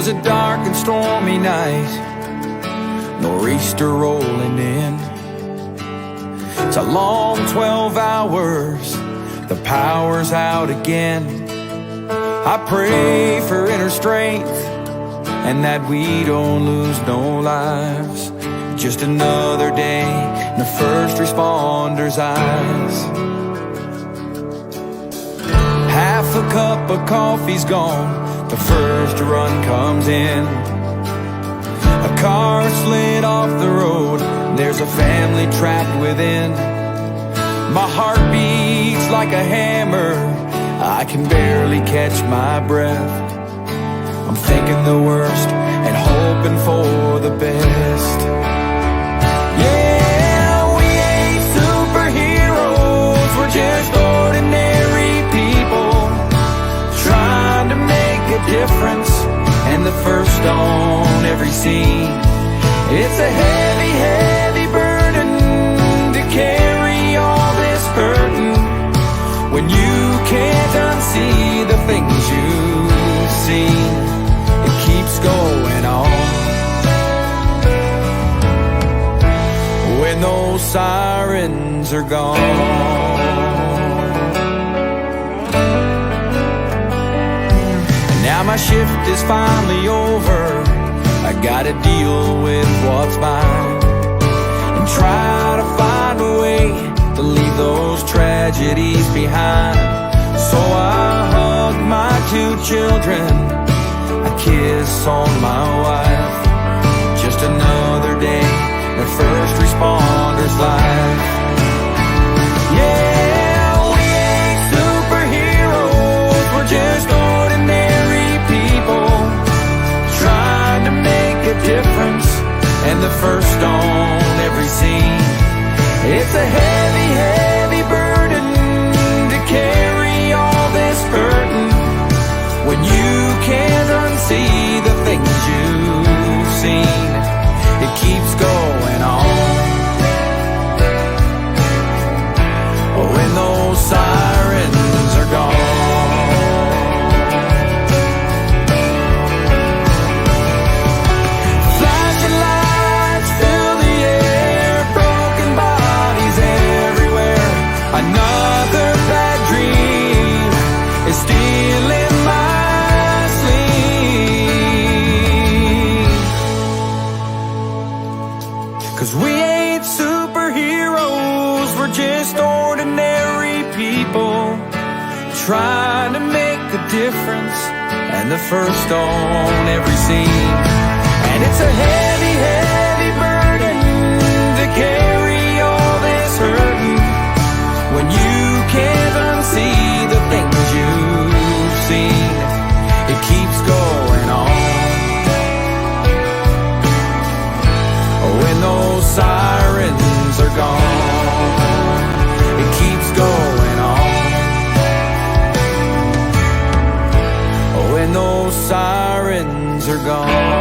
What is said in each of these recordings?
'Twas a dark and stormy night, nor'easter rolling in. It's a long 12 hours, the power's out again. I pray for inner strength and that we don't lose no lives. Just another day in the first responders' eyes. Half a cup of coffee's gone, the first run comes in. A car slid off the road, there's a family trapped within. My heart beats like a hammer, I can barely catch my breath. I'm thinking the worst and hoping for the best. Yeah, we ain't superheroes, we're just ordinary people trying to make a difference, and the first on every scene. It's a heavy, heavy burden to carry all this burden when you can't unsee the things you've seen. It keeps going on when those sirens are gone. Now my shift is finally over, I gotta deal with what's mine and try to find a way to leave those tragedies behind. So I hug my 2 children, I kiss on my wife. Just another day in a first responder's life. Yeah, we ain't superheroes, we're just ordinary people trying to make a difference, and the first on every scene. It's a heavy, heavy burden to carry all this burden when you can't unsee the things you've seen. It keeps going on when those sirens are gone. Flashing lights fill the air, broken bodies everywhere. Another bad dream is stealing my sleep. 'Cause we ain't superheroes, we're just ordinary people trying to make a difference, and the first on every scene. And it's a heavy, heavy burden to carry all this hurting when you can't unsee the things you've seen. It keeps going on when those sirens are gone. It keeps going on when those sirens are gone.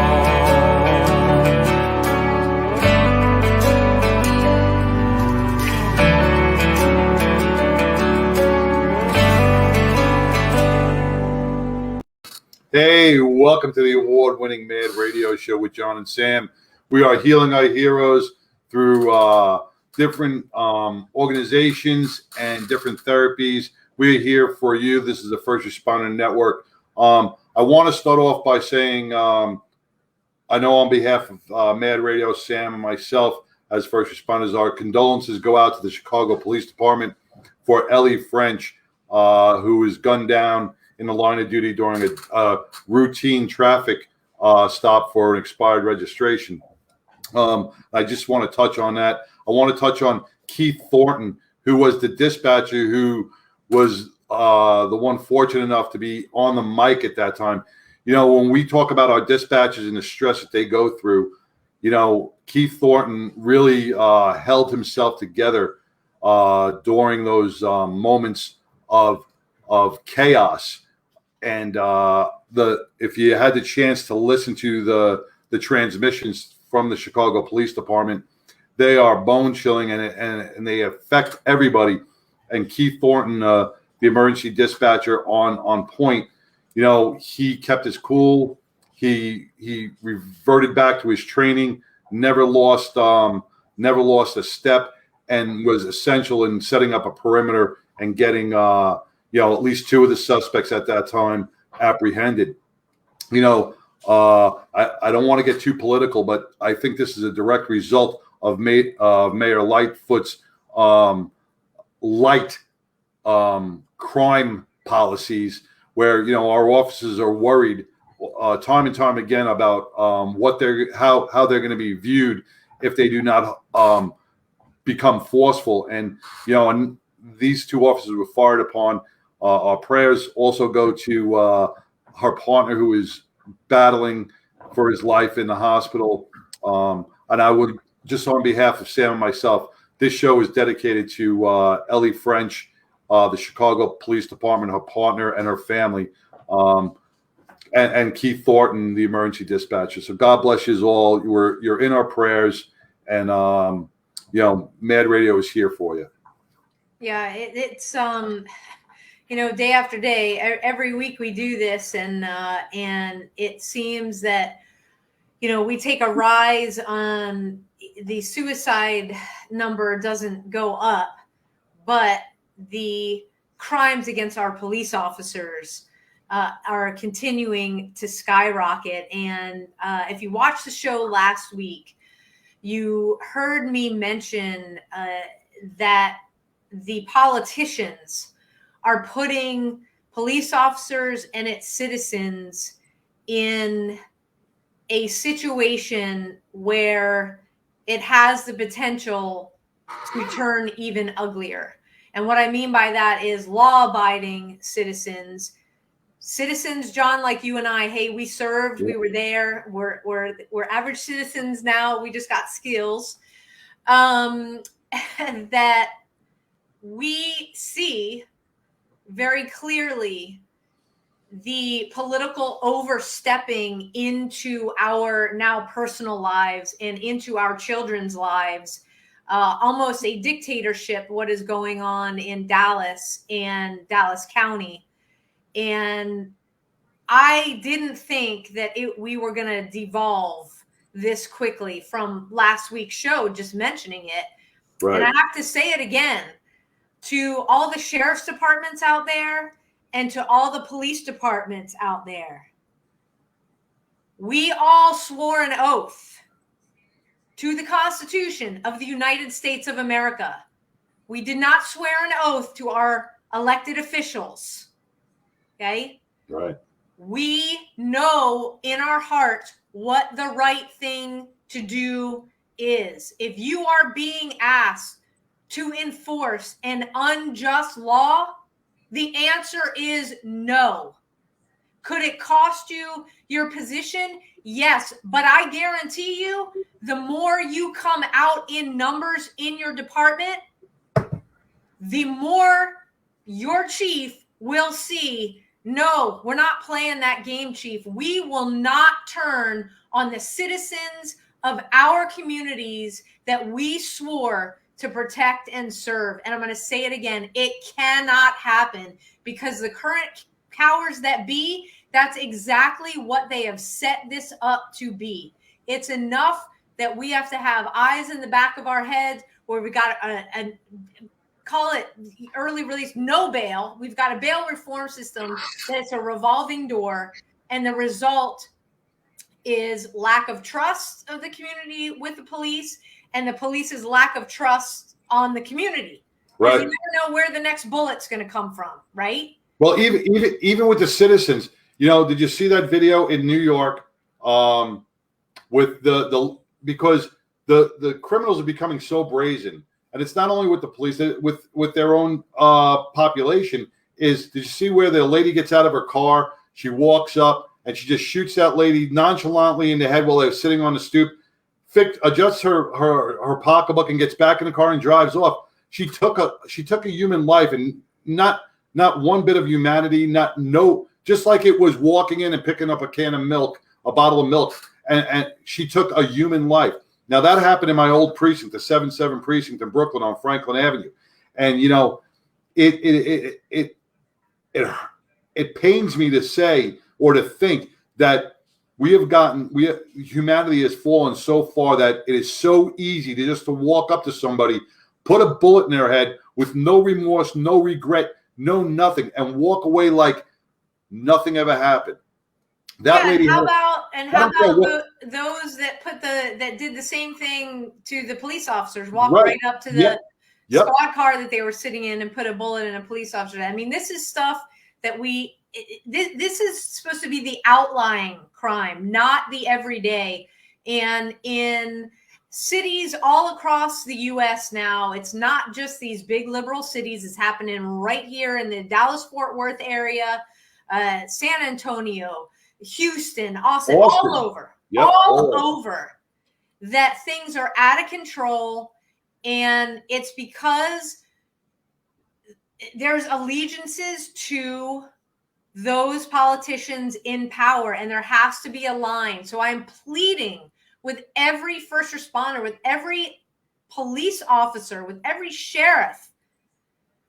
Hey, welcome to the award-winning Mad Radio Show with John and Sam. We are healing our heroes through different organizations and different therapies. We're here for you. This is the First Responder Network. I want to start off by saying I know on behalf of Mad Radio, Sam, and myself as first responders, our condolences go out to the Chicago Police Department for Ellie French, who was gunned down in the line of duty during a routine traffic stop for an expired registration. I just want to touch on that. I want to touch on Keith Thornton, who was the dispatcher who was the one fortunate enough to be on the mic at that time. You know, when we talk about our dispatchers and the stress that they go through, you know, Keith Thornton really held himself together during those moments of chaos. And if you had the chance to listen to the transmissions from the Chicago Police Department, they are bone chilling and they affect everybody. And Keith Thornton, the emergency dispatcher on point, you know, he kept his cool. He reverted back to his training, never lost a step, and was essential in setting up a perimeter and getting at least two of the suspects at that time apprehended. I don't want to get too political, but I think this is a direct result of Mayor Lightfoot's light crime policies, where our officers are worried time and time again about how they're going to be viewed if they do not become forceful. And these two officers were fired upon. Our prayers also go to her partner, who is battling for his life in the hospital. And I would, just on behalf of Sam and myself, this show is dedicated to Ellie French, the Chicago Police Department, her partner, and her family, and Keith Thornton, the emergency dispatcher. So God bless you all. You're in our prayers, and Mad Radio is here for you. Yeah, it's day after day, every week we do this, and it seems that we take a rise on the suicide number doesn't go up, but the crimes against our police officers are continuing to skyrocket. And if you watched the show last week, you heard me mention that the politicians are putting police officers and its citizens in a situation where it has the potential to turn even uglier. And what I mean by that is law-abiding citizens, John, like you and I. Hey, we served, we were there. We're average citizens now. We just got skills. And that we see very clearly the political overstepping into our now personal lives and into our children's lives, almost a dictatorship, what is going on in Dallas and Dallas County. And I didn't think that we were going to devolve this quickly from last week's show, just mentioning it. Right. And I have to say it again to all the sheriff's departments out there and to all the police departments out there. We all swore an oath to the Constitution of the United States of America. We did not swear an oath to our elected officials. Okay? Right. We know in our heart what the right thing to do is. If you are being asked to enforce an unjust law, the answer is no. Could it cost you your position? Yes, but I guarantee you, the more you come out in numbers in your department, the more your chief will see, no, we're not playing that game, chief. We will not turn on the citizens of our communities that we swore to protect and serve. And I'm going to say it again. It cannot happen because the current powers that be, that's exactly what they have set this up to be. It's enough that we have to have eyes in the back of our heads where we got a call it early release, no bail. We've got a bail reform system that's a revolving door. And the result is lack of trust of the community with the police, and the police's lack of trust on the community. Right. You never know where the next bullet's going to come from, right? Well, even with the citizens, did you see that video in New York with because the criminals are becoming so brazen, and it's not only with the police, with their own population. Did you see where the lady gets out of her car? She walks up and she just shoots that lady nonchalantly in the head while they're sitting on the stoop. Adjusts her pocketbook and gets back in the car and drives off. She took a human life, and not one bit of humanity, just like it was walking in and picking up a can of milk, a bottle of milk, and she took a human life. Now that happened in my old precinct, the 7-7 precinct in Brooklyn on Franklin Avenue, and it pains me to say or to think that humanity has fallen so far that it is so easy to walk up to somebody, put a bullet in their head with no remorse, no regret, no nothing, and walk away like nothing ever happened. That lady. How about those that did the same thing to the police officers, walked right up to the squad car that they were sitting in and put a bullet in a police officer. I mean, this is stuff that this is supposed to be the outlying crime, not the everyday. And in cities all across the U.S. now, it's not just these big liberal cities. It's happening right here in the Dallas-Fort Worth area, San Antonio, Houston, Austin. All over, all over, that things are out of control. And it's because there's allegiances to those politicians in power, and there has to be a line. So I'm pleading with every first responder, with every police officer, with every sheriff.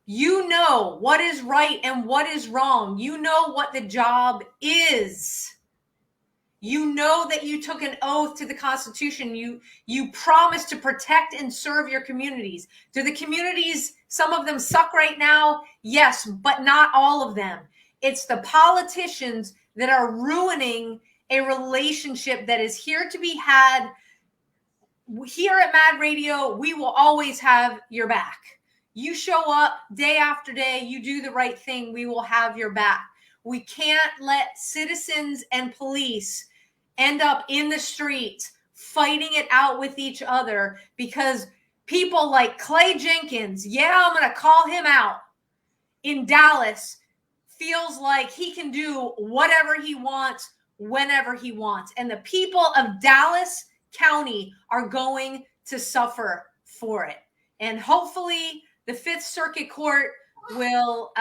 You know what is right and what is wrong. You know what the job is. You know that you took an oath to the Constitution. You promised to protect and serve your communities. Do the communities, some of them suck right now? Yes, but not all of them. It's the politicians that are ruining a relationship that is here to be had. Here at Mad Radio, we will always have your back. You show up day after day, you do the right thing, we will have your back. We can't let citizens and police end up in the streets fighting it out with each other because people like Clay Jenkins, I'm going to call him out, in Dallas, feels like he can do whatever he wants, whenever he wants. And the people of Dallas County are going to suffer for it. And hopefully the Fifth Circuit Court will,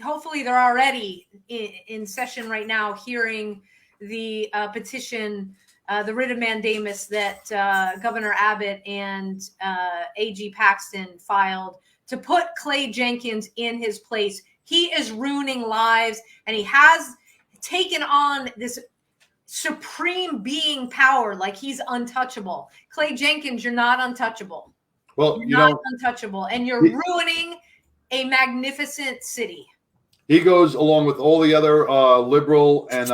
hopefully they're already in session right now hearing the petition, the writ of mandamus that Governor Abbott and AG Paxton filed to put Clay Jenkins in his place. He is ruining lives, and he has taken on this supreme being power like he's untouchable. Clay Jenkins, you're not untouchable. Well, you're not untouchable, and you're ruining a magnificent city. He goes along with all the other liberal and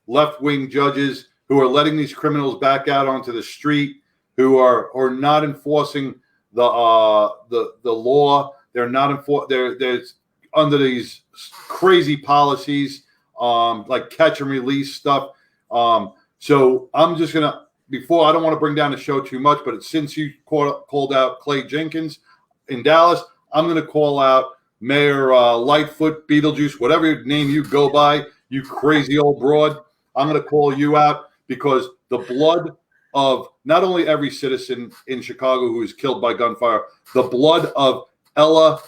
left-wing judges who are letting these criminals back out onto the street, who are not enforcing the law. They're not they're under these crazy policies, like catch and release stuff. So I'm just gonna, before, I don't want to bring down the show too much, but since you called out Clay Jenkins in Dallas, I'm going to call out Mayor Lightfoot, Beetlejuice, whatever name you go by, you crazy old broad. I'm going to call you out because the blood of not only every citizen in Chicago who is killed by gunfire, the blood of Ella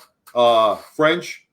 French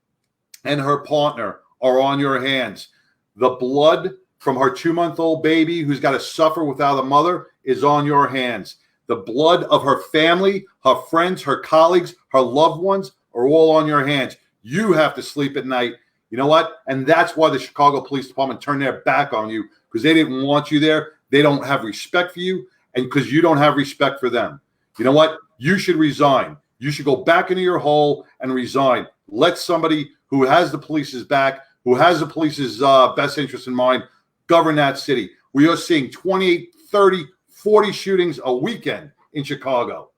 and her partner are on your hands. The blood from her 2-month-old baby who's got to suffer without a mother is on your hands. The blood of her family, her friends, her colleagues, her loved ones are all on your hands. You have to sleep at night. You know what? And that's why the Chicago Police Department turned their back on you, because they didn't want you there. They don't have respect for you, and because you don't have respect for them. You know what? You should resign. You should go back into your hole and resign. Let somebody who has the police's back, who has the police's best interest in mind, govern that city. We are seeing 28, 30, 40 shootings a weekend in Chicago.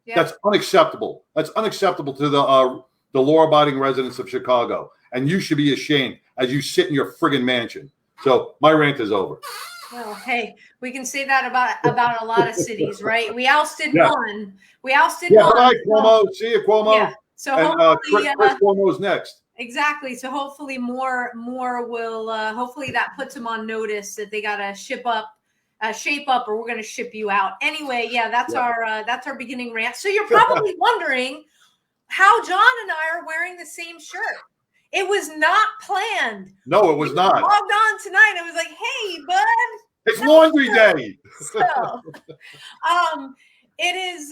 Yeah. That's unacceptable. That's unacceptable to the law-abiding residents of Chicago. And you should be ashamed as you sit in your friggin' mansion. So my rant is over. Well, hey, we can say that about a lot of cities, right? We ousted one. We ousted one. All right, Cuomo. See you, Cuomo. Yeah. So and hopefully, Chris Cuomo's next. Exactly. So hopefully more will. Hopefully that puts them on notice that they got to shape up, or we're going to ship you out. Anyway, that's our beginning rant. So you're probably wondering how John and I are wearing the same shirt. It was not planned. No, it was not. Logged on tonight. I was like, "Hey, bud, it's laundry day." So, it is.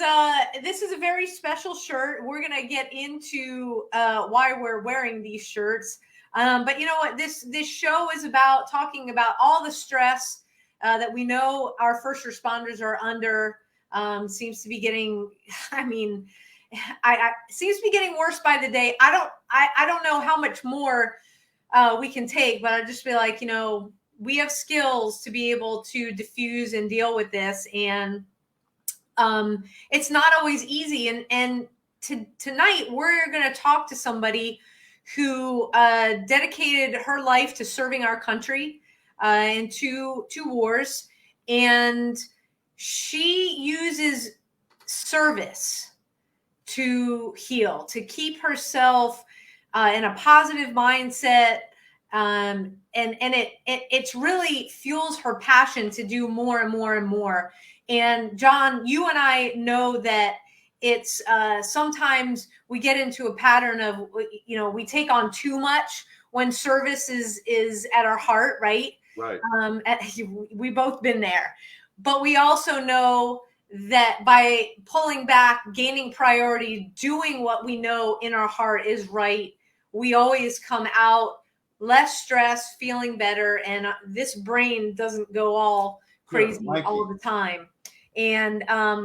This is a very special shirt. We're gonna get into why we're wearing these shirts. But you know what? This show is about talking about all the stress that we know our first responders are under. Seems to be getting, I mean, I seems to be getting worse by the day. I don't know how much more we can take, but I just feel like, you know, we have skills to be able to diffuse and deal with this. And it's not always easy. And tonight we're going to talk to somebody who dedicated her life to serving our country in two wars. And she uses service to heal, to keep herself in a positive mindset. And it's really fuels her passion to do more and more and more. And John, you and I know that it's sometimes we get into a pattern of, you know, we take on too much when service is at our heart, right? Right. We both been there, but we also know that by pulling back, gaining priority, doing what we know in our heart is right, we always come out less stressed, feeling better, and this brain doesn't go all crazy all the time. And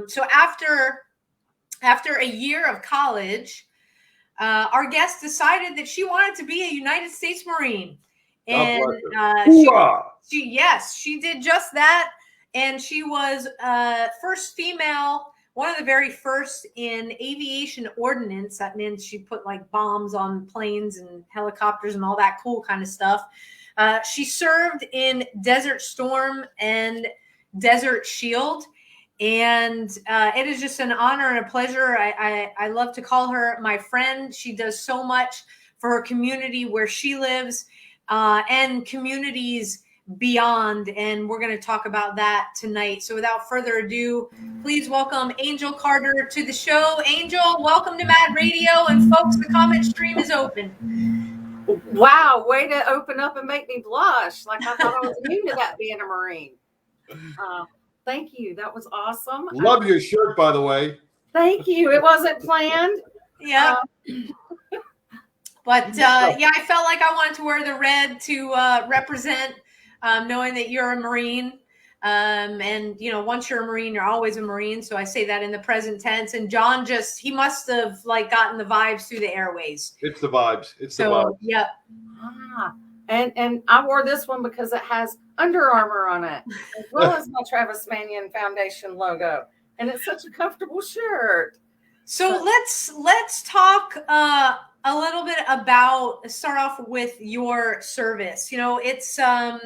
so after a year of college, our guest decided that she wanted to be a United States Marine. And she did just that. And she was first female, one of the very first in aviation ordnance. That means she put like bombs on planes and helicopters and all that cool kind of stuff. She served in Desert Storm and Desert Shield. And it is just an honor and a pleasure. I love to call her my friend. She does so much for her community where she lives and communities beyond. And we're going to talk about that tonight. So without further ado, please welcome Angel Carter to the show. Angel, welcome to Mad Radio. And folks, the comment stream is open. Wow, way to open up and make me blush. Like I thought I was immune to that being a Marine. Thank you. That was awesome. Love your shirt, by the way. Thank you. It wasn't planned. Yeah. But yeah, I felt like I wanted to wear the red to represent knowing that you're a Marine. And, you know, once you're a Marine, you're always a Marine. So I say that in the present tense. And John he must have like gotten the vibes through the airways. It's the vibes. It's the vibes. Yep. And I wore this one because it has Under Armour on it, as well as my Travis Manion Foundation logo. And it's such a comfortable shirt. So let's talk a little bit about, start off with your service. You know, it's a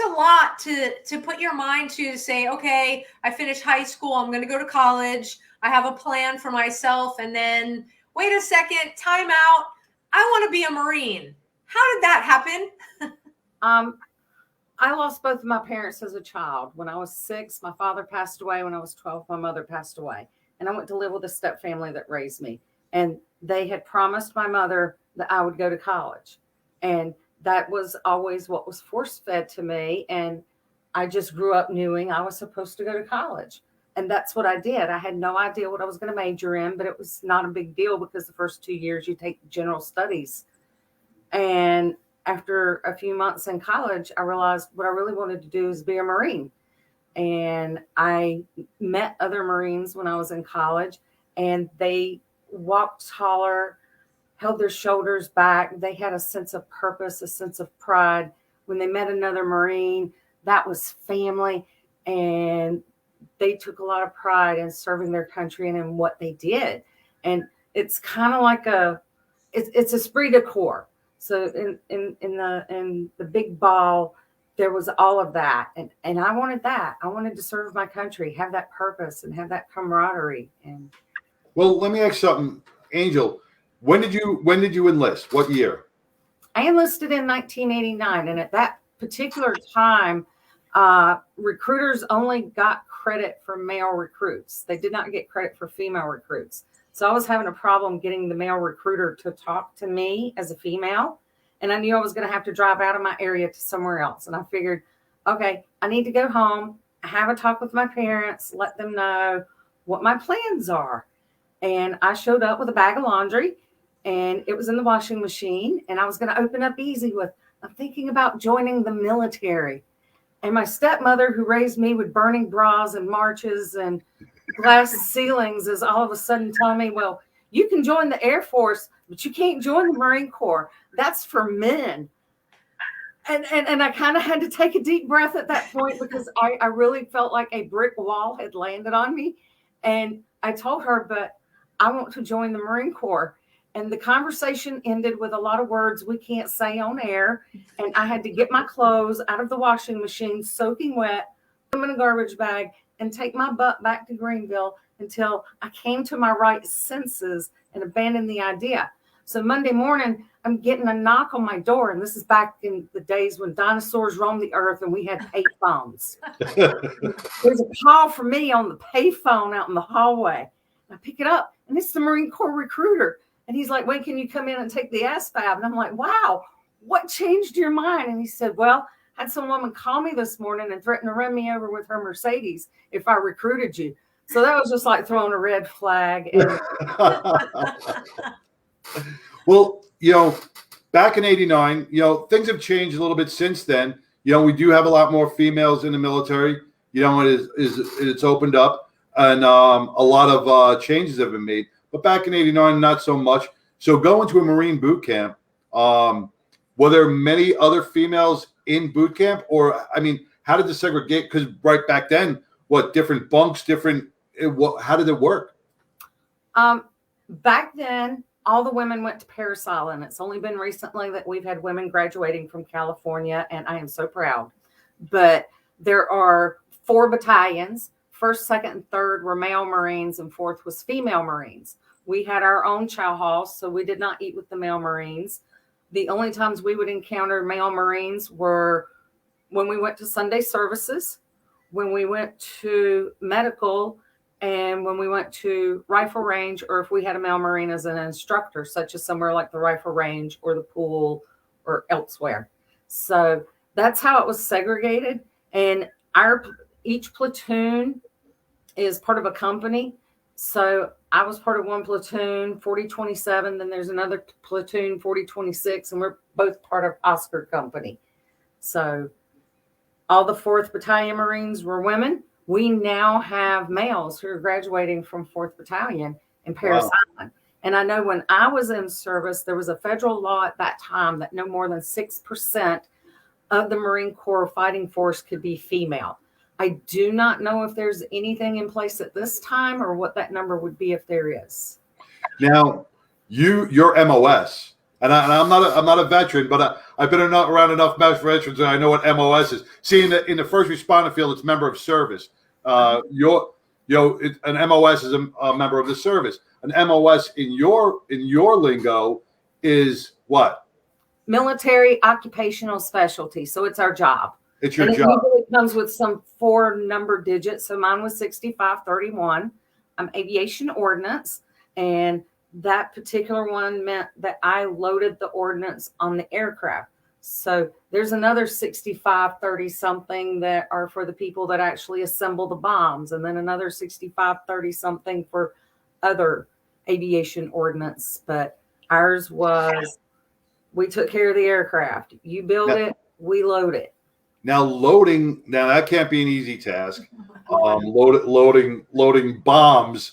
lot to put your mind to say, okay, I finished high school. I'm going to go to college. I have a plan for myself. And then wait a second, time out. I want to be a Marine. How did that happen? I lost both of my parents as a child. When I was 6, my father passed away. When I was 12, my mother passed away. And I went to live with a step family that raised me. And they had promised my mother that I would go to college. And that was always what was force-fed to me. And I just grew up knowing I was supposed to go to college. And that's what I did. I had no idea what I was going to major in, but it was not a big deal because the first 2 years you take general studies. And after a few months in college, I realized what I really wanted to do is be a Marine. And I met other Marines when I was in college, and they walked taller, held their shoulders back. They had a sense of purpose, a sense of pride. When they met another Marine, that was family. And they took a lot of pride in serving their country and in what they did. And it's kind of like it's esprit de corps. So in the big ball, there was all of that. And I wanted that. I wanted to serve my country, have that purpose and have that camaraderie. And well, let me ask something, Angel. When did you enlist? What year? I enlisted in 1989. And at that particular time, recruiters only got credit for male recruits. They did not get credit for female recruits. So I was having a problem getting the male recruiter to talk to me as a female. And I knew I was going to have to drive out of my area to somewhere else. And I figured, okay, I need to go home, have a talk with my parents, let them know what my plans are. And I showed up with a bag of laundry and it was in the washing machine. And I was going to open up easy with, I'm thinking about joining the military. And my stepmother, who raised me with burning bras and marches and glass ceilings, is all of a sudden telling me, well, you can join the Air Force, but you can't join the Marine Corps. That's for men. And I kind of had to take a deep breath at that point, because I really felt like a brick wall had landed on me. And I told her, but I want to join the Marine Corps. And the conversation ended with a lot of words we can't say on air. And I had to get my clothes out of the washing machine, soaking wet, put them in a garbage bag, and take my butt back to Greenville until I came to my right senses and abandoned the idea. So Monday morning, I'm getting a knock on my door. And this is back in the days when dinosaurs roamed the earth and we had pay phones. There's a call for me on the pay phone out in the hallway. I pick it up, and it's the Marine Corps recruiter. And he's like, when can you come in and take the ASVAB? And I'm like, wow, what changed your mind? And he said, well, I had some woman call me this morning and threaten to run me over with her Mercedes if I recruited you. So that was just like throwing a red flag. And Well, back in '89, things have changed a little bit since then. We do have a lot more females in the military. It's opened up, and a lot of changes have been made. But back in '89, not so much. So going to a Marine boot camp, were there many other females in boot camp? Or, I mean, how did the segregate? Because right back then, different bunks, how did it work? Back then, all the women went to Parris Island. It's only been recently that we've had women graduating from California, and I am so proud. But there are 4 battalions. 1st, 2nd, and 3rd were male Marines, and 4th was female Marines. We had our own chow hall, so we did not eat with the male Marines. The only times we would encounter male Marines were when we went to Sunday services, when we went to medical, and when we went to rifle range, or if we had a male Marine as an instructor, such as somewhere like the rifle range or the pool or elsewhere. So that's how it was segregated. And each platoon is part of a company. So I was part of one platoon, 4027. Then there's another platoon, 4026, and we're both part of Oscar Company. So all the 4th Battalion Marines were women. We now have males who are graduating from 4th Battalion in Parris Island. And I know when I was in service, there was a federal law at that time that no more than 6% of the Marine Corps fighting force could be female. I do not know if there's anything in place at this time or what that number would be if there is. Now, your MOS, and I'm not a veteran, but I've been around enough veterans, and I know what MOS is. See, in the first responder field, it's member of service. An MOS is a member of the service. An MOS in your lingo is what? Military Occupational Specialty. So it's our job. It's your job. It usually comes with some 4 number digits. So mine was 6531. I'm aviation ordnance, and that particular one meant that I loaded the ordnance on the aircraft. So there's another 6530 something that are for the people that actually assemble the bombs, and then another 6530 something for other aviation ordnance. But ours was, we took care of the aircraft. You build it, we load it. Now that can't be an easy task. Loading bombs.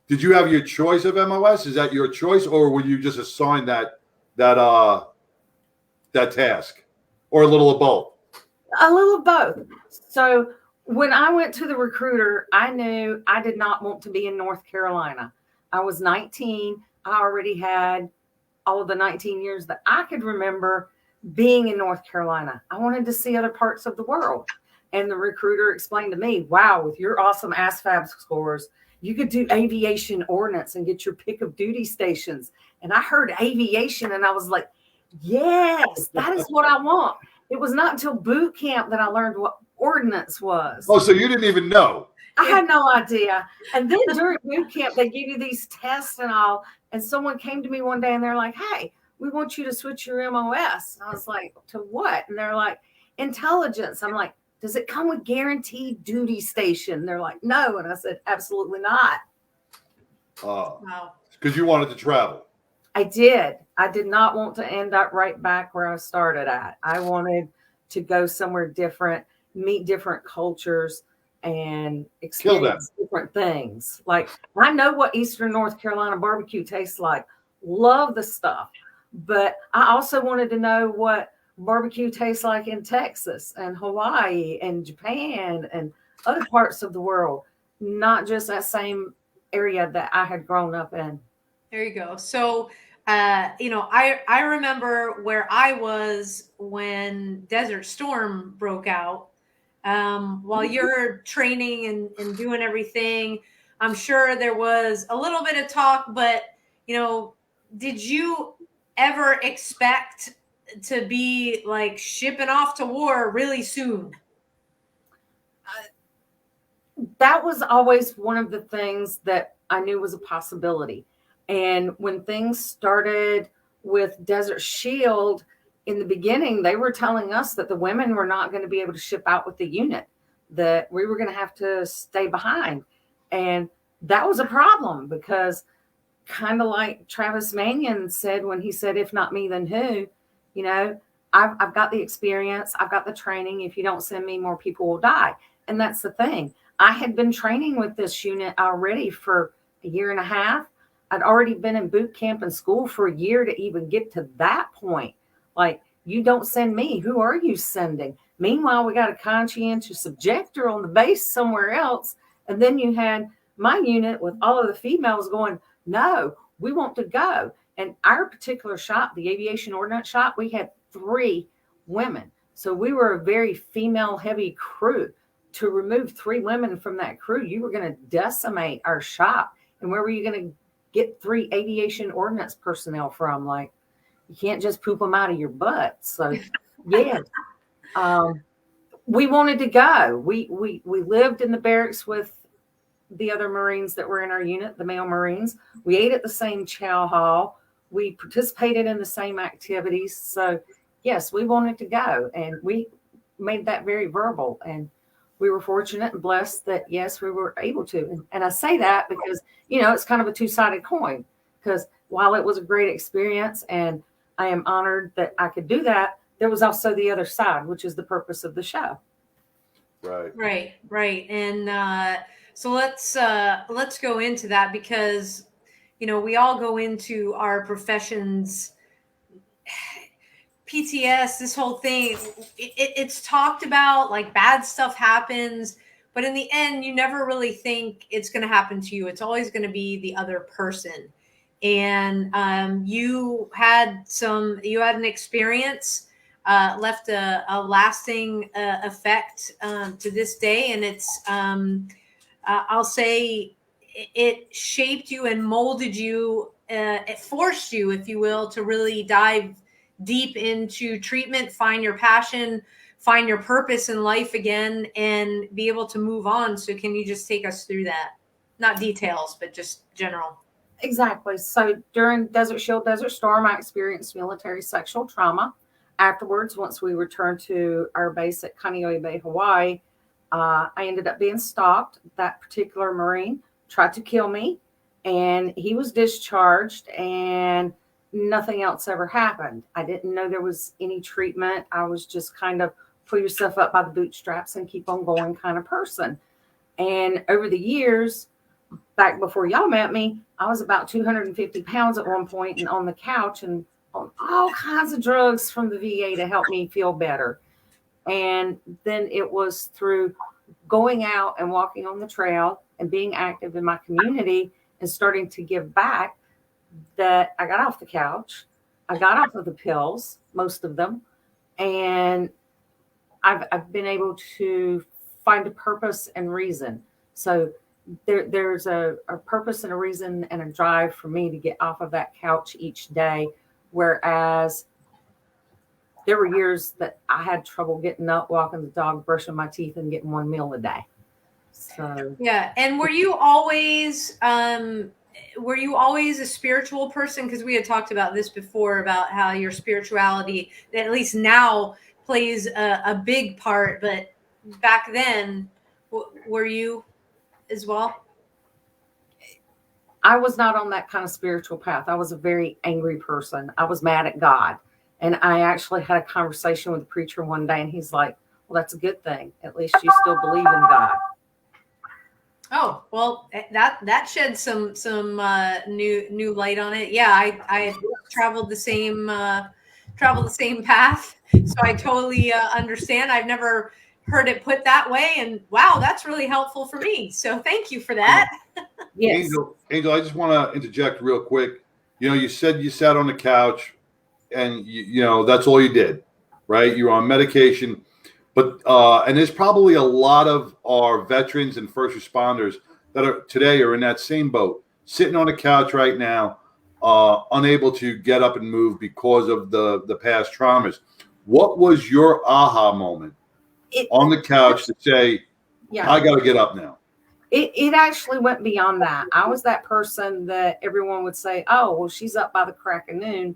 Did you have your choice of MOS? Is that your choice, or were you just assigned that task, or a little of both? A little of both. So when I went to the recruiter, I knew I did not want to be in North Carolina. I was 19. I already had all of the 19 years that I could remember being in North Carolina. I wanted to see other parts of the world. And the recruiter explained to me, wow, with your awesome ASVAB scores, you could do aviation ordnance and get your pick of duty stations. And I heard aviation and I was like, yes, that is what I want. It was not until boot camp that I learned what ordnance was. Oh, so you didn't even know? I had no idea. And then during boot camp, they give you these tests and all. And someone came to me one day and they're like, hey, we want you to switch your MOS. And I was like, to what? And they're like, intelligence. I'm like, does it come with guaranteed duty station? They're like, no. And I said, absolutely not. Wow. Because you wanted to travel. I did. I did not want to end up right back where I started at. I wanted to go somewhere different, meet different cultures, and experience different things. Like, I know what Eastern North Carolina barbecue tastes like. Love the stuff. But I also wanted to know what barbecue tastes like in Texas and Hawaii and Japan and other parts of the world, not just that same area that I had grown up in. There you go. So, I remember where I was when Desert Storm broke out. While you're training and doing everything, I'm sure there was a little bit of talk, but, did you ever expect to be like shipping off to war really soon? That was always one of the things that I knew was a possibility. And when things started with Desert Shield, in the beginning, they were telling us that the women were not going to be able to ship out with the unit, that we were going to have to stay behind. And that was a problem because, kind of like Travis Manion said when he said, if not me, then who? I've got the experience. I've got the training. If you don't send me, more people will die. And that's the thing. I had been training with this unit already for a year and a half. I'd already been in boot camp and school for a year to even get to that point. Like, you don't send me, who are you sending? Meanwhile, we got a conscientious objector on the base somewhere else. And then you had my unit with all of the females going, no, we want to go. And our particular shop, the aviation ordnance shop, we had 3 women. So we were a very female heavy crew. To remove 3 women from that crew, you were going to decimate our shop. And where were you going to get 3 aviation ordnance personnel from? Like, you can't just poop them out of your butt. So, yeah, we wanted to go. We lived in the barracks with the other Marines that were in our unit, the male Marines. We ate at the same chow hall. We participated in the same activities. So, yes, we wanted to go, and we made that very verbal. And we were fortunate and blessed that, yes, we were able to. And I say that because, it's kind of a two-sided coin, because while it was a great experience and I am honored that I could do that, there was also the other side, which is the purpose of the show. Right. And so let's go into that, because, we all go into our professions. PTS, this whole thing, it's talked about, like, bad stuff happens, but in the end, you never really think it's going to happen to you. It's always going to be the other person. And you had an experience, left a lasting effect to this day. And it's, I'll say, it shaped you and molded you. It forced you, if you will, to really dive deep into treatment, find your passion, find your purpose in life again, and be able to move on. So can you just take us through that? Not details, but just general. Exactly. So during Desert Shield, Desert Storm, I experienced military sexual trauma. Afterwards, once we returned to our base at Kaneohe Bay, Hawaii, I ended up being stalked. That particular Marine tried to kill me, and he was discharged, and nothing else ever happened. I didn't know there was any treatment. I was just kind of pull yourself up by the bootstraps and keep on going kind of person. And over the years, back before y'all met me, I was about 250 pounds at one point and on the couch and on all kinds of drugs from the VA to help me feel better. And then it was through going out and walking on the trail and being active in my community and starting to give back that I got off the couch. I got off of the pills, most of them, and I've been able to find a purpose and reason. So there's a purpose and a reason and a drive for me to get off of that couch each day, whereas there were years that I had trouble getting up, walking the dog, brushing my teeth, and getting 1 meal a day. So yeah. And were you always a spiritual person? Because we had talked about this before, about how your spirituality, at least now, plays a big part. But back then, were you as well? I was not on that kind of spiritual path. I was a very angry person. I was mad at God. And I actually had a conversation with the preacher one day, and he's like, well, that's a good thing. At least you still believe in God. Oh, well, that sheds some new light on it. Yeah, I traveled the same path, so I totally understand. I've never heard it put that way, and wow, that's really helpful for me. So thank you for that. Yes. Angel, I just want to interject real quick. You said you sat on the couch, and that's all you did, right? You were on medication, but and there's probably a lot of our veterans and first responders that are in that same boat, sitting on the couch right now, unable to get up and move because of the past traumas. What was your aha moment on the couch to say, I got to get up now? It actually went beyond that. I was that person that everyone would say, oh, well, she's up by the crack of noon.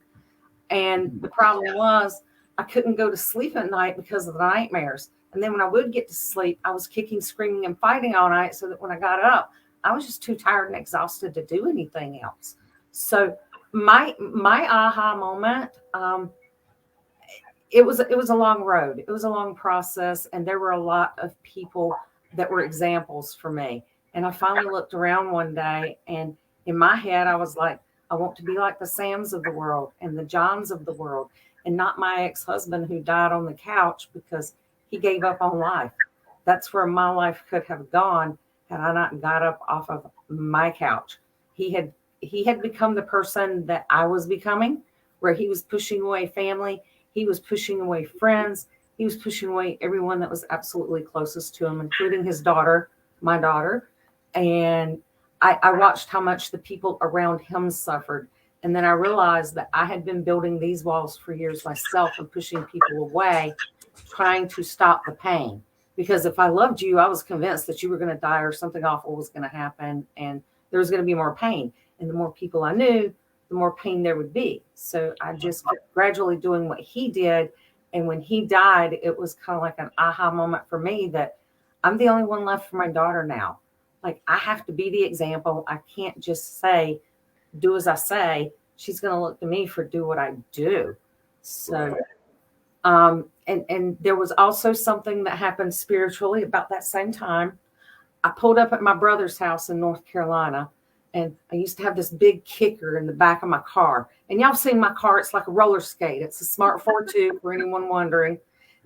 And the problem was I couldn't go to sleep at night because of the nightmares. And then when I would get to sleep, I was kicking, screaming, and fighting all night, so that when I got up, I was just too tired and exhausted to do anything else. So my aha moment, it was a long road. It was a long process, and there were a lot of people that were examples for me. And I finally looked around one day, and in my head, I was like, I want to be like the Sams of the world and the Johns of the world, and not my ex-husband who died on the couch because he gave up on life. That's where my life could have gone had I not got up off of my couch. He had become the person that I was becoming, where he was pushing away family. He was pushing away friends. He was pushing away everyone that was absolutely closest to him, including his daughter, my daughter. And I watched how much the people around him suffered. And then I realized that I had been building these walls for years myself and pushing people away, trying to stop the pain. Because if I loved you, I was convinced that you were going to die or something awful was going to happen, and there was going to be more pain. And the more people I knew, the more pain there would be. So I just kept gradually doing what he did. And when he died, it was kind of like an aha moment for me that I'm the only one left for my daughter now. Like, I have to be the example. I can't just say, do as I say. She's going to look to me for do what I do. So, and there was also something that happened spiritually about that same time. I pulled up at my brother's house in North Carolina, and I used to have this big kicker in the back of my car. And y'all seen my car. It's like a roller skate. It's a Smart 4.2 for anyone wondering.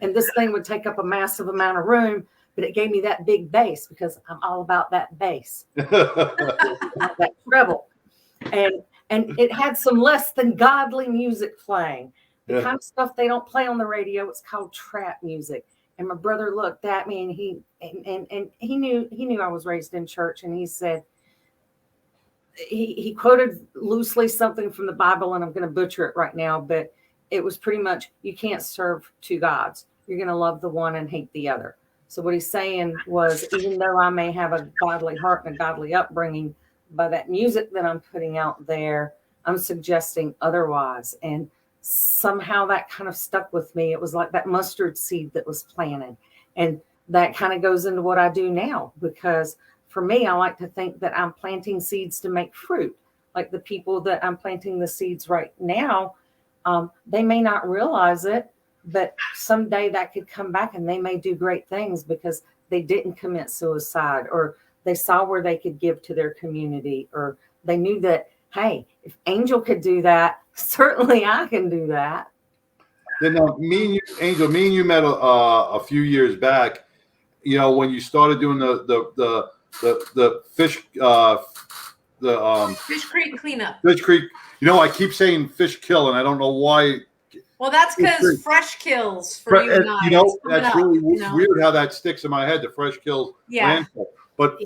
And this thing would take up a massive amount of room, but it gave me that big bass because I'm all about that bass, that treble. And it had some less than godly music playing. The kind of stuff they don't play on the radio. It's called trap music. And my brother looked at me, and he knew I was raised in church, and he said, he quoted loosely something from the Bible, and I'm going to butcher it right now, but it was pretty much, you can't serve two gods. You're going to love the one and hate the other. So what he's saying was, even though I may have a godly heart and a godly upbringing, by that music that I'm putting out there, I'm suggesting otherwise. And somehow that kind of stuck with me. It was like that mustard seed that was planted. And that kind of goes into what I do now, because for me, I like to think that I'm planting seeds to make fruit. Like the people that I'm planting the seeds right now, they may not realize it, but someday that could come back and they may do great things because they didn't commit suicide, or they saw where they could give to their community, or they knew that, hey, if Angel could do that, certainly I can do that. Then Angel, me and you met a few years back. When you started doing the fish Fish Creek cleanup. Fish Creek. I keep saying fish kill, and I don't know why. Well, that's because fresh kills for you and I. That's really weird how that sticks in my head. The fresh kills landfill. But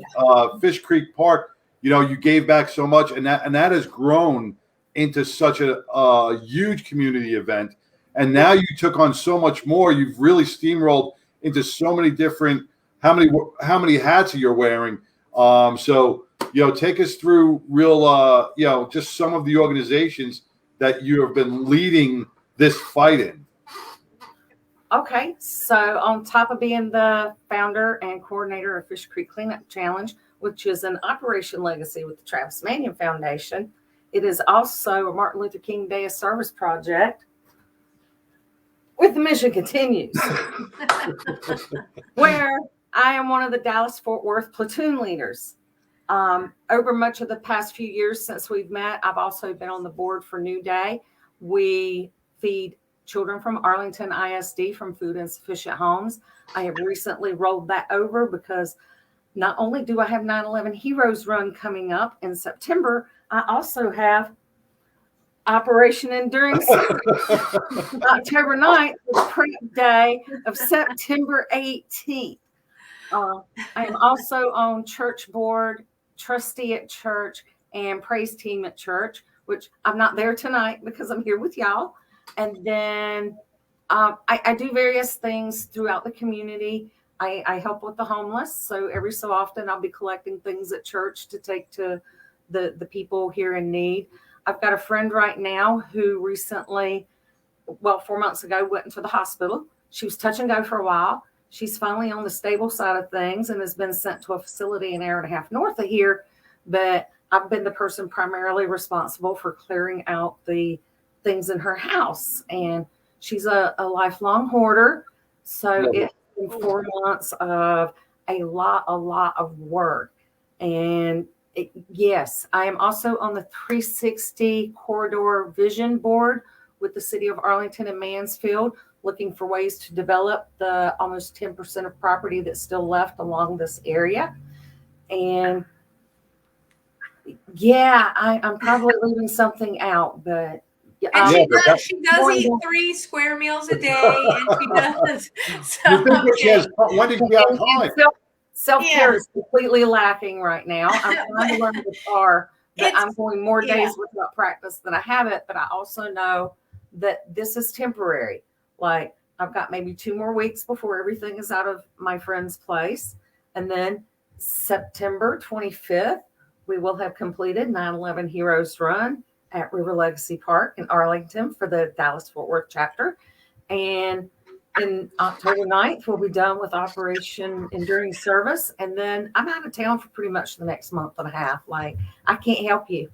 Fish Creek Park, you gave back so much, and that has grown into such a huge community event. And now you took on so much more. You've really steamrolled into so many different. How many hats are you wearing? So take us through real, just some of the organizations that you have been leading this fight in. Okay, so on top of being the founder and coordinator of Fish Creek Cleanup Challenge, which is an Operation Legacy with the Travis Manion Foundation. It is also a Martin Luther King Day of Service project with the mission continues, where I am one of the Dallas-Fort Worth platoon leaders. Over much of the past few years since we've met, I've also been on the board for New Day. We feed children from Arlington ISD from food insufficient homes. I have recently rolled that over because not only do I have 9/11 Heroes Run coming up in September, I also have Operation Enduring Service, October 9th, the prep day of September 18th. I am also on church board, trustee at church, and praise team at church, which I'm not there tonight because I'm here with y'all. And then I do various things throughout the community. I help with the homeless. So every so often I'll be collecting things at church to take to the people here in need. I've got a friend right now who recently, 4 months ago, went into the hospital. She was touch and go for a while. She's finally on the stable side of things and has been sent to a facility an hour and a half north of here. But I've been the person primarily responsible for clearing out the things in her house. And she's a lifelong hoarder. So it's been 4 months of a lot of work. And yes, I am also on the 360 Corridor Vision Board with the city of Arlington and Mansfield, looking for ways to develop the almost 10% of property that's still left along this area. And yeah, I'm probably leaving something out, but and she does eat 3 square meals a day, and she does. When did she have time? Self-care is completely lacking right now. I'm trying to learn the guitar, but I'm going more days without practice than I have it. But I also know that this is temporary. Like, I've got maybe 2 more weeks before everything is out of my friend's place. And then September 25th, we will have completed 9/11 Heroes Run at River Legacy Park in Arlington for the Dallas-Fort Worth chapter. And in October 9th, we'll be done with Operation Enduring Service. And then I'm out of town for pretty much the next month and a half. Like, I can't help you.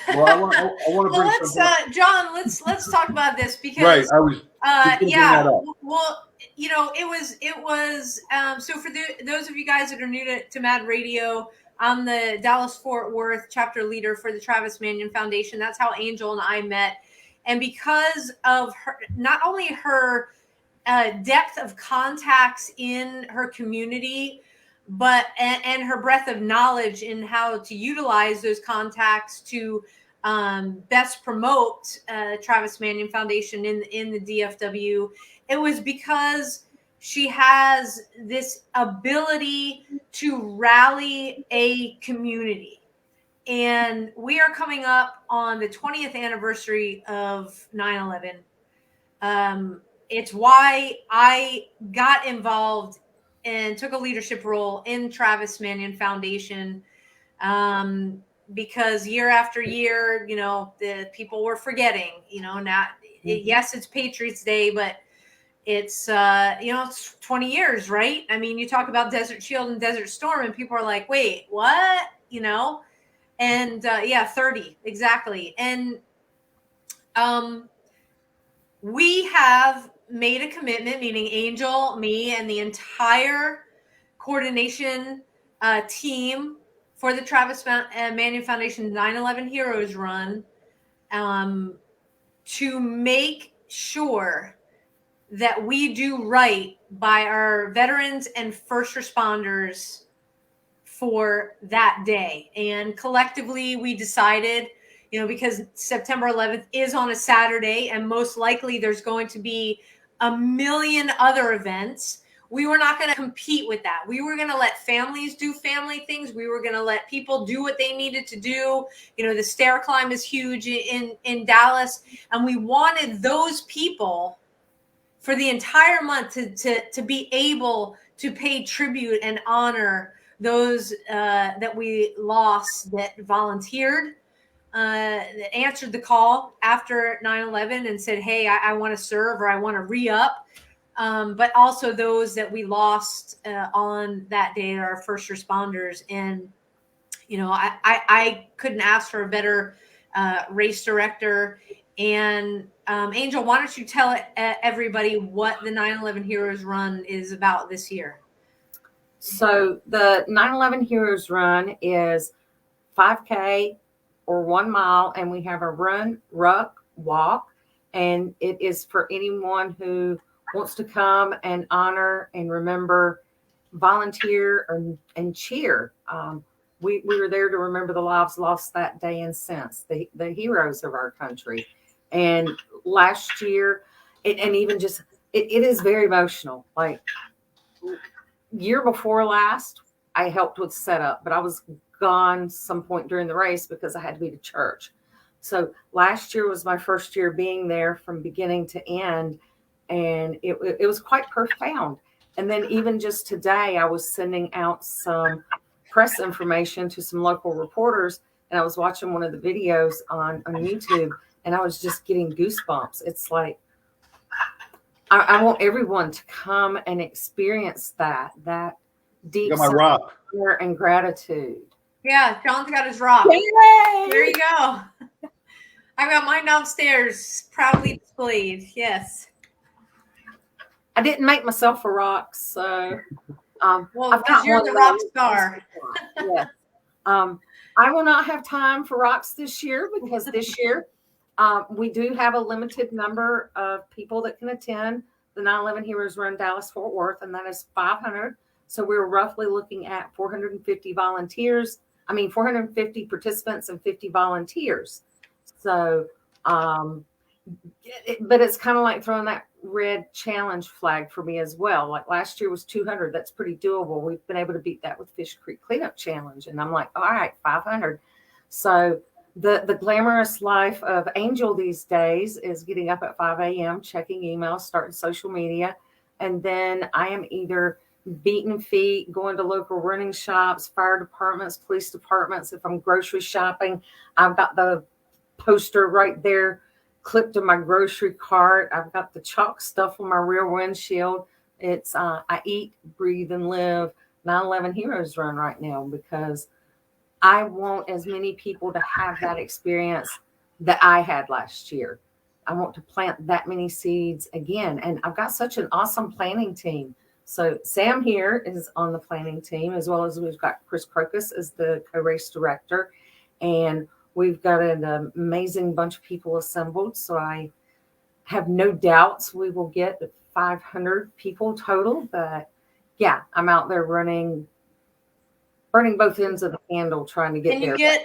Well, I want to bring let's John, let's talk about this because right. I was well, you know, it was so for those of you guys that are new to Mad Radio, I'm the Dallas-Fort Worth chapter leader for the Travis Manion Foundation. That's how Angel and I met. And because of her, not only her depth of contacts in her community, but and her breadth of knowledge in how to utilize those contacts to best promote Travis Manion Foundation in the DFW. It was because she has this ability to rally a community. And we are coming up on the 20th anniversary of 9/11. It's why I got involved and took a leadership role in Travis Manion Foundation, because year after year, you know, the people were forgetting, you know, yes, it's Patriots Day, but it's, it's 20 years, right? I mean, you talk about Desert Shield and Desert Storm and people are like, wait, what? You know? And 30, exactly. And we have made a commitment, meaning Angel, me, and the entire coordination team for the Travis Manion Foundation 9/11 Heroes Run, to make sure that we do right by our veterans and first responders for that day. And collectively, we decided, you know, because September 11th is on a Saturday and most likely there's going to be a million other events, we were not going to compete with that. We were going to let families do family things. We were going to let people do what they needed to do. You know, the stair climb is huge in Dallas. And we wanted those people for the entire month to be able to pay tribute and honor those that we lost, that volunteered, that answered the call after 9/11 and said, hey, I want to serve or I want to re-up. But also those that we lost on that day, our first responders. And I couldn't ask for a better race director. And Angel, why don't you tell everybody what the 9/11 Heroes Run is about this year? So the 9/11 Heroes Run is 5K or 1 mile, and we have a run, ruck, walk, and it is for anyone who wants to come and honor and remember, volunteer, and cheer. We were there to remember the lives lost that day and since, the heroes of our country. And last year, and even just, it is very emotional. Like year before last, I helped with setup, but I was gone some point during the race because I had to be to church. So last year was my first year being there from beginning to end, and it was quite profound. And then even just today, I was sending out some press information to some local reporters, and I was watching one of the videos on YouTube, and I was just getting goosebumps. It's like, I want everyone to come and experience that deep Got my rock. honor and gratitude. Yeah, John's got his rock. Yay! There you go. I've got mine downstairs, proudly displayed. Yes. I didn't make myself a rock, so Well, I've because got you're one the that rock I- star. Yeah. I will not have time for rocks this year because this year we do have a limited number of people that can attend the 9/11 Heroes Run Dallas-Fort Worth, and that is 500. So we're roughly looking at 450 volunteers. 450 participants and 50 volunteers. So, but it's kind of like throwing that red challenge flag for me as well. Like last year was 200. That's pretty doable. We've been able to beat that with Fish Creek Cleanup Challenge. And I'm like, all right, 500. So the glamorous life of Angel these days is getting up at 5 a.m., checking emails, starting social media. And then I am either beating feet, going to local running shops, fire departments, police departments. If I'm grocery shopping, I've got the poster right there clipped to my grocery cart. I've got the chalk stuff on my rear windshield. It's I eat, breathe, and live 9/11 Heroes Run right now because I want as many people to have that experience that I had last year. I want to plant that many seeds again. And I've got such an awesome planning team. So Sam here is on the planning team, as well as we've got Chris Crocus as the co-race director. And we've got an amazing bunch of people assembled. So I have no doubts we will get 500 people total. But yeah, I'm out there burning both ends of the handle trying to get there.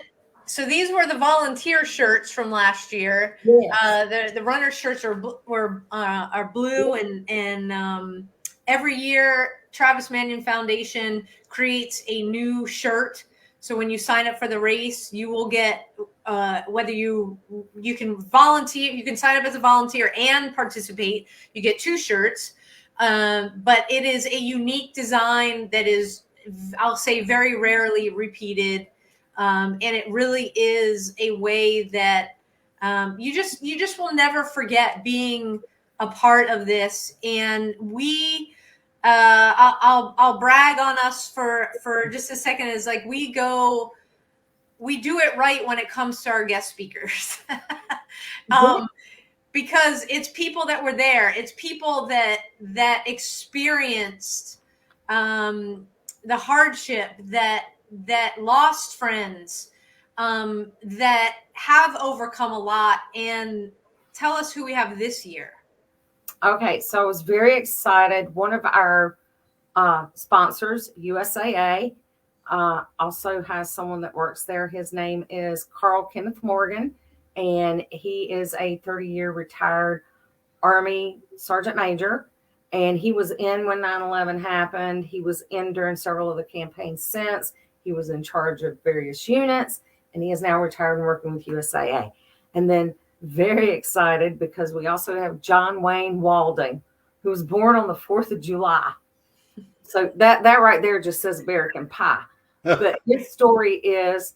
So these were the volunteer shirts from last year. Yes. The runner shirts are blue, and every year Travis Manion Foundation creates a new shirt. So when you sign up for the race, you will get whether you can volunteer, you can sign up as a volunteer and participate. You get 2 shirts, but it is a unique design that is, I'll say, very rarely repeated. And it really is a way that you just will never forget being a part of this. And I'll brag on us for just a second. Is like we do it right when it comes to our guest speakers. Because it's people that were there. It's people that experienced the hardship, that lost friends, that have overcome a lot. And tell us who we have this year. Okay, so I was very excited. One of our sponsors, USAA, also has someone that works there. His name is Carl Kenneth Morgan, and he is a 30-year retired Army Sergeant Major. And he was in when 9/11 happened. He was in during several of the campaigns since. He was in charge of various units, and he is now retired and working with USAA. And then very excited because we also have John Wayne Walding, who was born on the 4th of July. So that right there just says American Pie. But his story is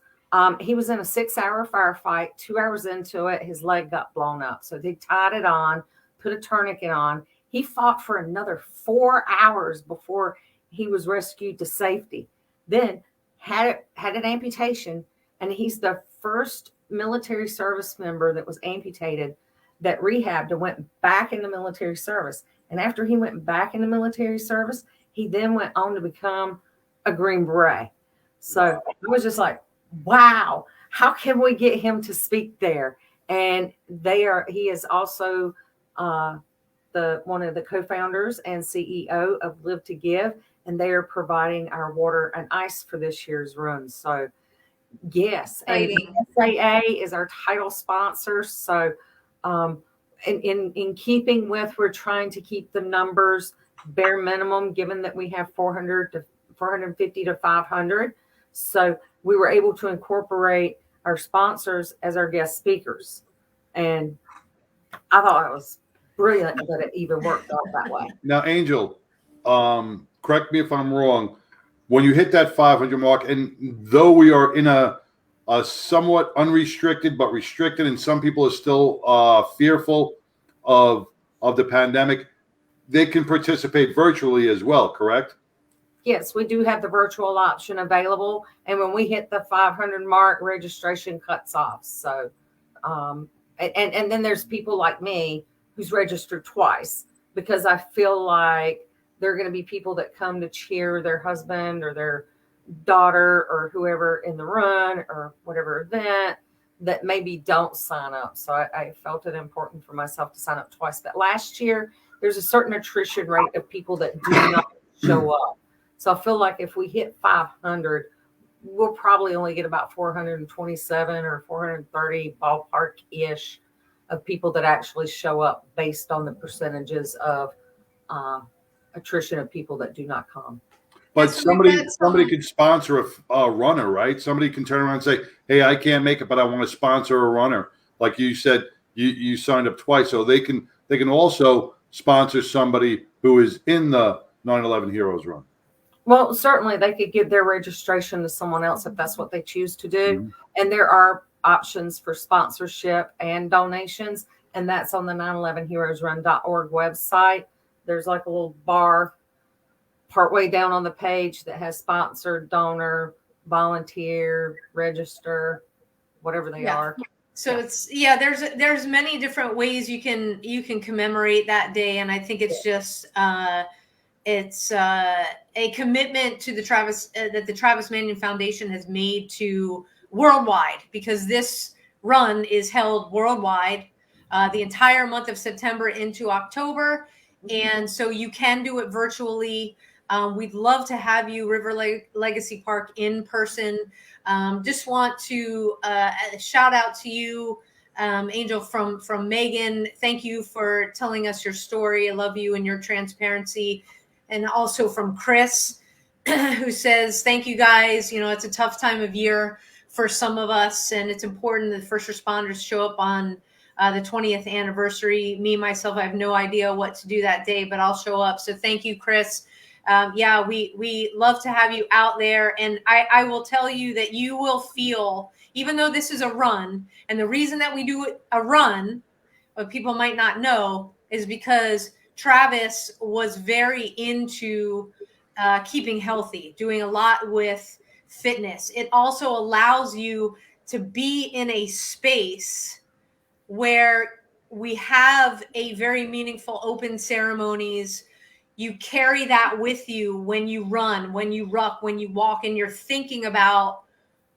he was in a 6-hour firefight. 2 hours into it, his leg got blown up. So they tied it on, put a tourniquet on. He fought for another 4 hours before he was rescued to safety. Then had an amputation, and he's the first military service member that was amputated that rehabbed and went back into military service. And after he went back into military service, he then went on to become a Green Beret. So I was just like, wow, how can we get him to speak there? And he is also one of the co-founders and CEO of Live to Give, and they are providing our water and ice for this year's run. So yes, and SAA is our title sponsor. So in keeping with, we're trying to keep the numbers bare minimum, given that we have 450 to 500. So we were able to incorporate our sponsors as our guest speakers. And I thought it was brilliant that it even worked out that way. Now, Angel, correct me if I'm wrong. When you hit that 500 mark, and though we are in a somewhat unrestricted but restricted, and some people are still fearful of the pandemic, they can participate virtually as well, correct? Yes, we do have the virtual option available. And when we hit the 500 mark, registration cuts off. So, and then there's people like me who's registered twice, because I feel like there are going to be people that come to cheer their husband or their daughter or whoever in the run or whatever event that maybe don't sign up. So I felt it important for myself to sign up twice. But last year, there's a certain attrition rate of people that do not show up. So I feel like if we hit 500, we'll probably only get about 427 or 430 ballpark-ish of people that actually show up based on the percentages of attrition of people that do not come. But somebody could sponsor a runner, right? Somebody can turn around and say, hey, I can't make it, but I want to sponsor a runner. Like you said, you signed up twice. So they can also sponsor somebody who is in the 9/11 Heroes Run. Well, certainly they could give their registration to someone else if that's what they choose to do. Mm-hmm. And there are options for sponsorship and donations, and that's on the 911heroesrun.org website. There's like a little bar partway down on the page that has sponsored, donor, volunteer, register, whatever they are. So there's many different ways you can commemorate that day, and I think it's just a commitment to the Travis that the Travis Manion Foundation has made to worldwide, because this run is held worldwide the entire month of September into October, and so you can do it virtually. We'd love to have you, River Legacy Park, in person. Just want to shout out to you, Angel, from Megan. Thank you for telling us your story. I love you and your transparency. And also from Chris, who says, thank you guys. You know, it's a tough time of year for some of us, and it's important that first responders show up on the 20th anniversary. Me, myself, I have no idea what to do that day, but I'll show up. So thank you, Chris. We love to have you out there. And I will tell you that you will feel, even though this is a run, and the reason that we do a run, what people might not know, is because Travis was very into keeping healthy, doing a lot with fitness. It also allows you to be in a space where we have a very meaningful open ceremonies. You carry that with you when you run, when you ruck, when you walk, and you're thinking about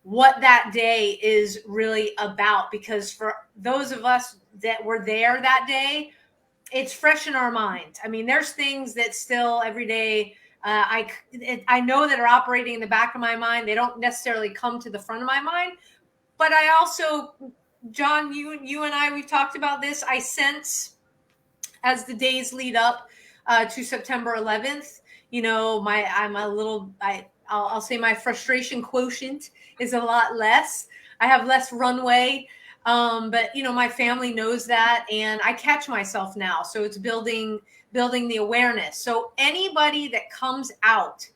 what that day is really about. Because for those of us that were there that day, it's fresh in our mind. I mean, there's things that still every day I know that are operating in the back of my mind. They don't necessarily come to the front of my mind. But I also, John, you and I, we've talked about this. I sense as the days lead up to September 11th, you know, I'll say my frustration quotient is a lot less. I have less runway. But you know, my family knows that, and I catch myself now. So it's building the awareness. So anybody that comes out,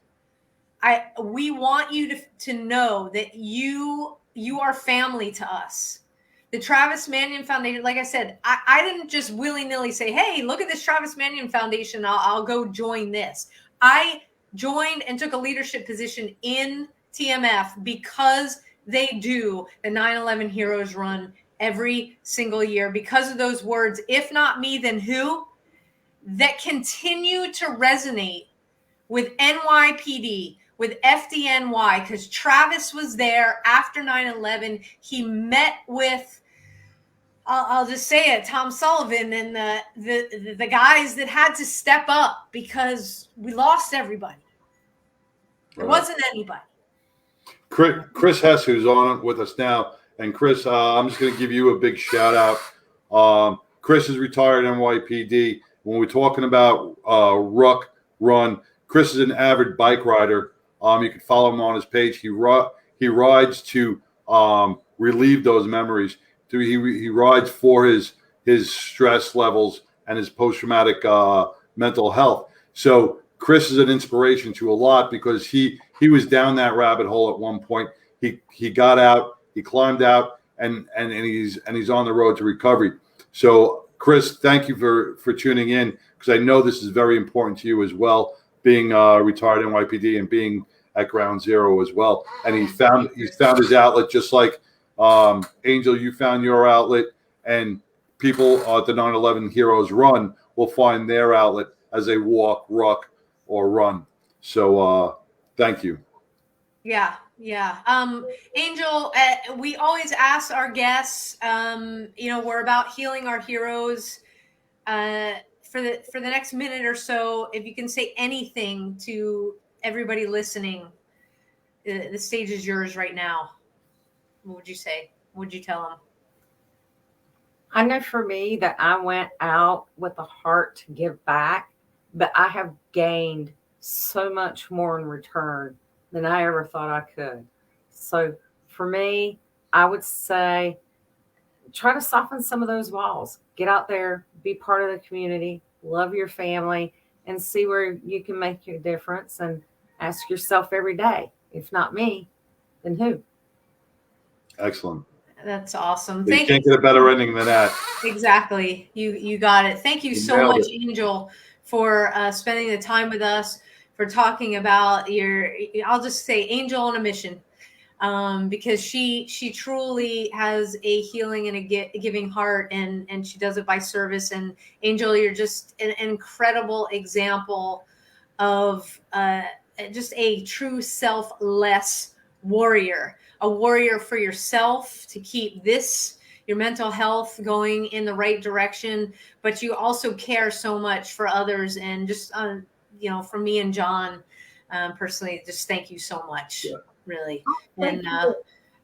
we want you to know that you are family to us. The Travis Manion Foundation, like I said, I didn't just willy-nilly say, hey, look at this Travis Manion Foundation. I'll go join this. I joined and took a leadership position in TMF because they do the 9/11 Heroes Run every single year, because of those words, if not me, then who, that continue to resonate with NYPD, with FDNY, because Travis was there after 9/11. He met with, I'll just say it, Tom Sullivan and the guys that had to step up because we lost everybody. There wasn't anybody. Chris Hess, who's on with us now. And Chris, I'm just going to give you a big shout out. Chris is retired NYPD. When we're talking about Ruck Run, Chris is an avid bike rider. You can follow him on his page. He rides to relieve those memories. He rides for his stress levels and his post-traumatic mental health. So Chris is an inspiration to a lot, because he was down that rabbit hole at one point. He got out. He climbed out, and he's on the road to recovery. So, Chris, thank you for tuning in, because I know this is very important to you as well, being retired NYPD and being at Ground Zero as well. And he found his outlet, just like Angel, you found your outlet, and people at the 9/11 Heroes Run will find their outlet as they walk, ruck, or run. So, thank you. Yeah. Angel, we always ask our guests, we're about healing our heroes. For the next minute or so, if you can say anything to everybody listening, the stage is yours right now. What would you say? What would you tell them? I know for me that I went out with a heart to give back, but I have gained so much more in return than I ever thought I could. So for me, I would say try to soften some of those walls. Get out there, be part of the community, love your family, and see where you can make a difference. And ask yourself every day, if not me, then who? Excellent. That's awesome. You can't get a better ending than that. Exactly. You got it. Thank you so much, Angel, for spending the time with us, for talking about I'll just say Angel on a mission, because she truly has a healing and a giving heart, and she does it by service. And Angel, you're just an incredible example of just a true selfless warrior, a warrior for yourself to keep your mental health going in the right direction, but you also care so much for others. And just, for me and John, personally, just thank you so much, really. And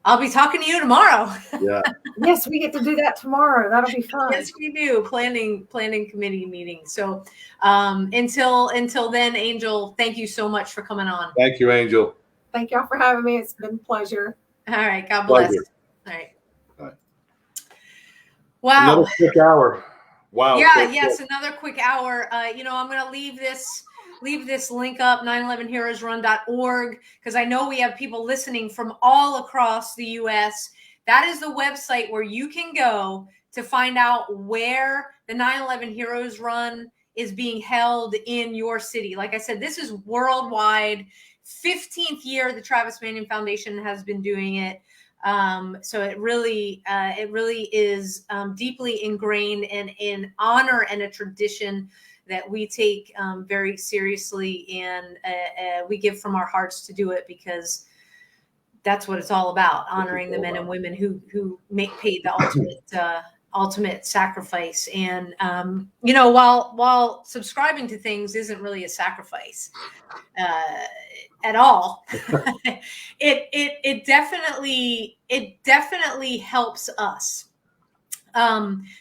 I'll be talking to you tomorrow. Yeah. Yes, we get to do that tomorrow. That'll be fun. Yes, we do. Planning committee meeting. So until then, Angel, thank you so much for coming on. Thank you, Angel. Thank y'all for having me. It's been a pleasure. All right. God bless. Pleasure. All right. All right. Wow. Another quick hour. Wow. Yeah. Yes. Another quick hour. I'm going to leave this link up, 911heroesrun.org, because I know we have people listening from all across the U.S. That is the website where you can go to find out where the 9/11 Heroes Run is being held in your city. Like I said, this is worldwide. 15th year the Travis Manion Foundation has been doing it. So it really is deeply ingrained in an honor and a tradition that we take very seriously, and we give from our hearts to do it, because that's what it's all about, honoring the men and women who paid the ultimate sacrifice. And while subscribing to things isn't really a sacrifice at all, it definitely helps us.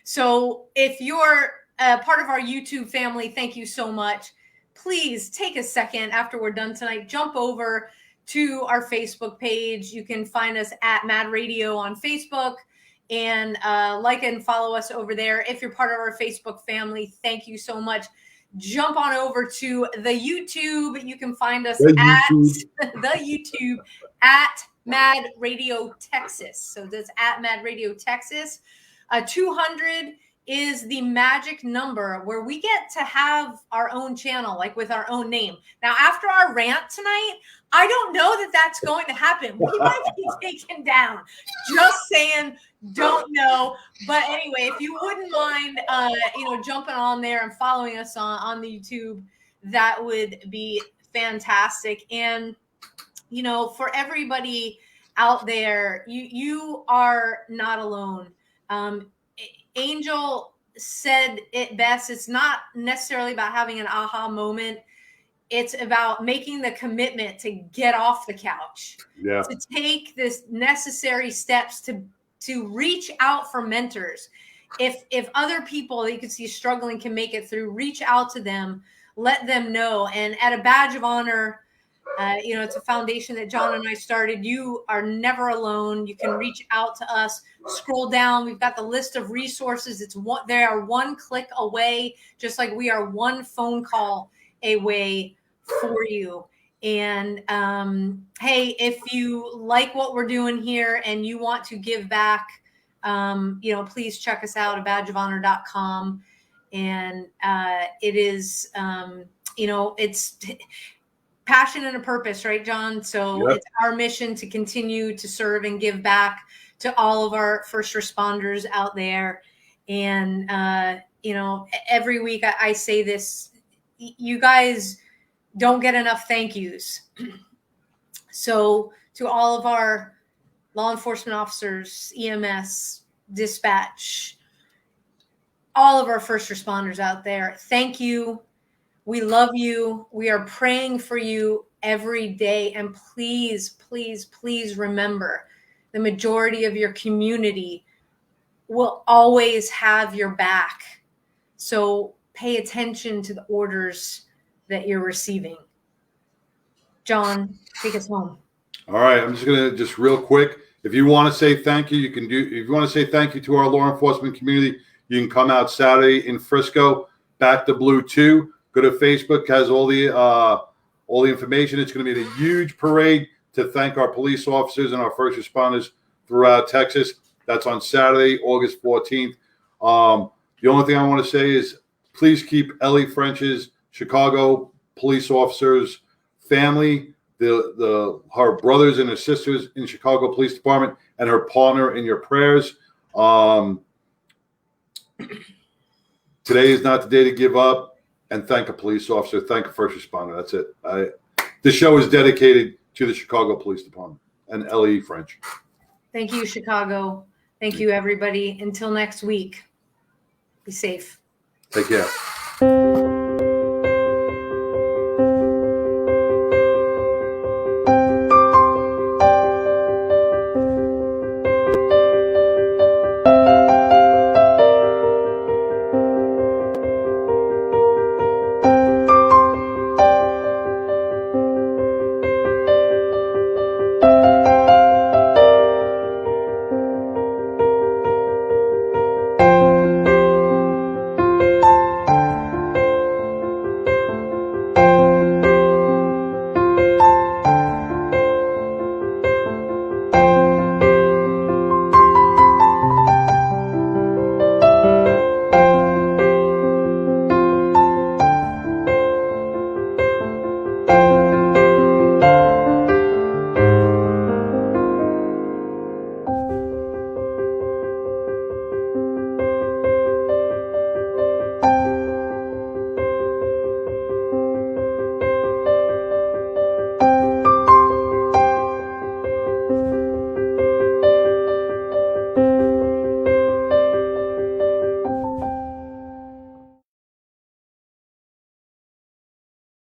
So if you're part of our YouTube family, thank you so much. Please take a second after we're done tonight, jump over to our Facebook page. You can find us at Mad Radio on Facebook, and like and follow us over there. If you're part of our Facebook family, thank you so much. Jump on over to the YouTube. You can find us at Mad Radio Texas. So that's at Mad Radio Texas. 200 is the magic number where we get to have our own channel, like with our own name. Now, after our rant tonight, I don't know that that's going to happen. We might be taken down. Just saying, don't know. But anyway, if you wouldn't mind, jumping on there and following us on the YouTube, that would be fantastic. And, for everybody out there, you are not alone. Angel said it best. It's not necessarily about having an aha moment. It's about making the commitment to get off the couch, to take this necessary steps to reach out for mentors. If other people that you can see struggling can make it through, reach out to them, let them know. And at a badge of honor, it's a foundation that John and I started. You are never alone. You can reach out to us. Scroll down. We've got the list of resources. They are one click away, just like we are one phone call away for you. And hey, if you like what we're doing here and you want to give back, please check us out at badgeofhonor.com. And it is, it's passion and a purpose, right, John? So It's our mission to continue to serve and give back to all of our first responders out there. And, every week I say this, you guys don't get enough thank yous. So to all of our law enforcement officers, EMS, dispatch, all of our first responders out there, thank you. We love you. We are praying for you every day. And please, please, please remember, the majority of your community will always have your back. So pay attention to the orders that you're receiving. John, take us home. All right. I'm just going to real quick. If you want to say thank you, you can do. If you want to say thank you to our law enforcement community, you can come out Saturday in Frisco, Back to Blue 2. Go to Facebook, has all the information. It's going to be a huge parade to thank our police officers and our first responders throughout Texas. That's on Saturday, August 14th. The only thing I want to say is please keep Ellie French's Chicago police officers family, her brothers and her sisters in Chicago Police Department, and her partner in your prayers. Today is not the day to give up. And thank a police officer, thank a first responder. That's it. The show is dedicated to the Chicago Police Department and L.E. French. Thank you, Chicago. Thank you, everybody. Until next week, be safe. Take care.